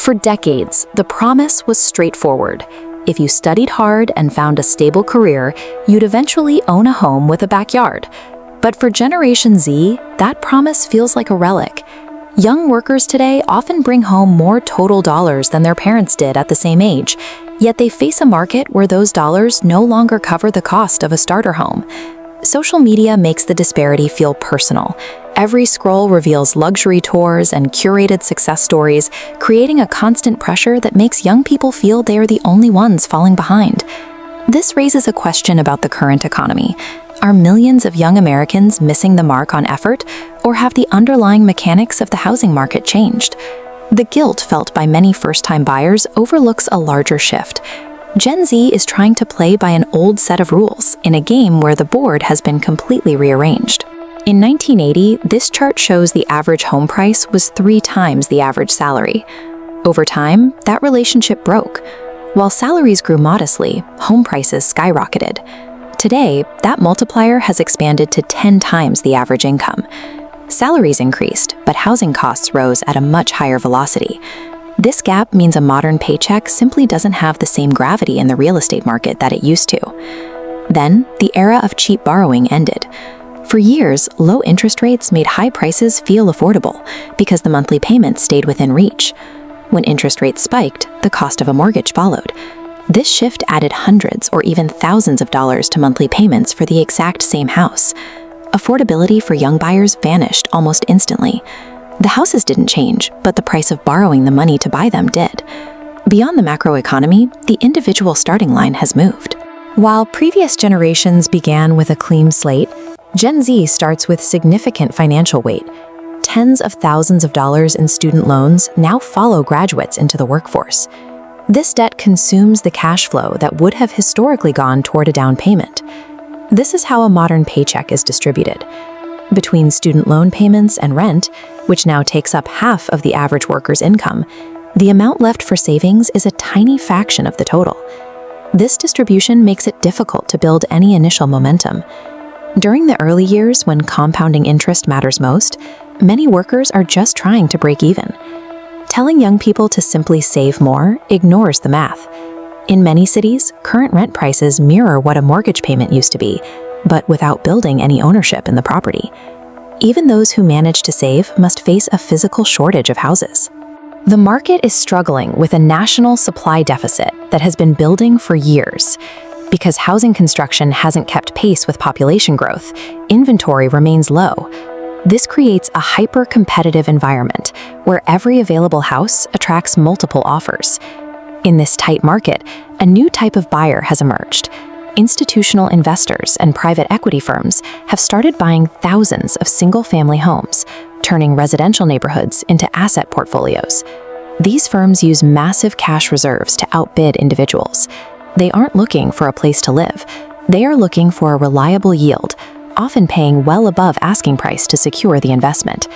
For decades, the promise was straightforward. If you studied hard and found a stable career, you'd eventually own a home with a backyard. But for Generation Z, that promise feels like a relic. Young workers today often bring home more total dollars than their parents did at the same age, yet they face a market where those dollars no longer cover the cost of a starter home. Social media makes the disparity feel personal. Every scroll reveals luxury tours and curated success stories, creating a constant pressure that makes young people feel they are the only ones falling behind. This raises a question about the current economy. Are millions of young Americans missing the mark on effort, or have the underlying mechanics of the housing market changed? The guilt felt by many first-time buyers overlooks a larger shift. Gen Z is trying to play by an old set of rules in a game where the board has been completely rearranged. In 1980, this chart shows the average home price was 3 times the average salary. Over time, that relationship broke. While salaries grew modestly, home prices skyrocketed. Today, that multiplier has expanded to 10 times the average income. Salaries increased, but housing costs rose at a much higher velocity. This gap means a modern paycheck simply doesn't have the same gravity in the real estate market that it used to. Then, the era of cheap borrowing ended. For years, low interest rates made high prices feel affordable because the monthly payments stayed within reach. When interest rates spiked, the cost of a mortgage followed. This shift added hundreds or even thousands of dollars to monthly payments for the exact same house. Affordability for young buyers vanished almost instantly. The houses didn't change, but the price of borrowing the money to buy them did. Beyond the macroeconomy, the individual starting line has moved. While previous generations began with a clean slate, Gen Z starts with significant financial weight. Tens of thousands of dollars in student loans now follow graduates into the workforce. This debt consumes the cash flow that would have historically gone toward a down payment. This is how a modern paycheck is distributed. Between student loan payments and rent, which now takes up half of the average worker's income, the amount left for savings is a tiny fraction of the total. This distribution makes it difficult to build any initial momentum. During the early years, when compounding interest matters most, many workers are just trying to break even. Telling young people to simply save more ignores the math. In many cities, current rent prices mirror what a mortgage payment used to be, but without building any ownership in the property. Even those who manage to save must face a physical shortage of houses. The market is struggling with a national supply deficit that has been building for years. Because housing construction hasn't kept pace with population growth, inventory remains low. This creates a hyper-competitive environment where every available house attracts multiple offers. In this tight market, a new type of buyer has emerged. Institutional investors and private equity firms have started buying thousands of single-family homes, turning residential neighborhoods into asset portfolios. These firms use massive cash reserves to outbid individuals. They aren't looking for a place to live. They are looking for a reliable yield, often paying well above asking price to secure the investment.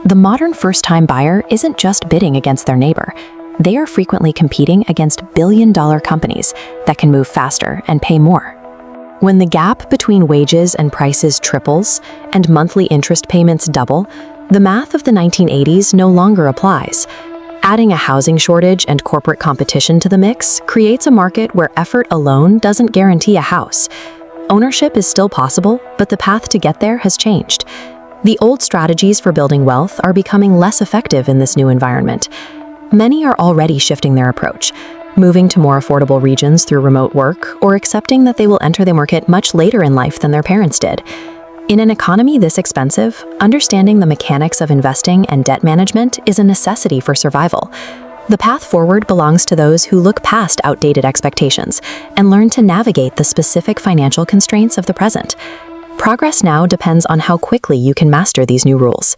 The modern first-time buyer isn't just bidding against their neighbor. They are frequently competing against billion-dollar companies that can move faster and pay more. When the gap between wages and prices triples and monthly interest payments double, the math of the 1980s no longer applies. Adding a housing shortage and corporate competition to the mix creates a market where effort alone doesn't guarantee a house. Ownership is still possible, but the path to get there has changed. The old strategies for building wealth are becoming less effective in this new environment. Many are already shifting their approach, moving to more affordable regions through remote work or accepting that they will enter the market much later in life than their parents did. In an economy this expensive, understanding the mechanics of investing and debt management is a necessity for survival. The path forward belongs to those who look past outdated expectations and learn to navigate the specific financial constraints of the present. Progress now depends on how quickly you can master these new rules.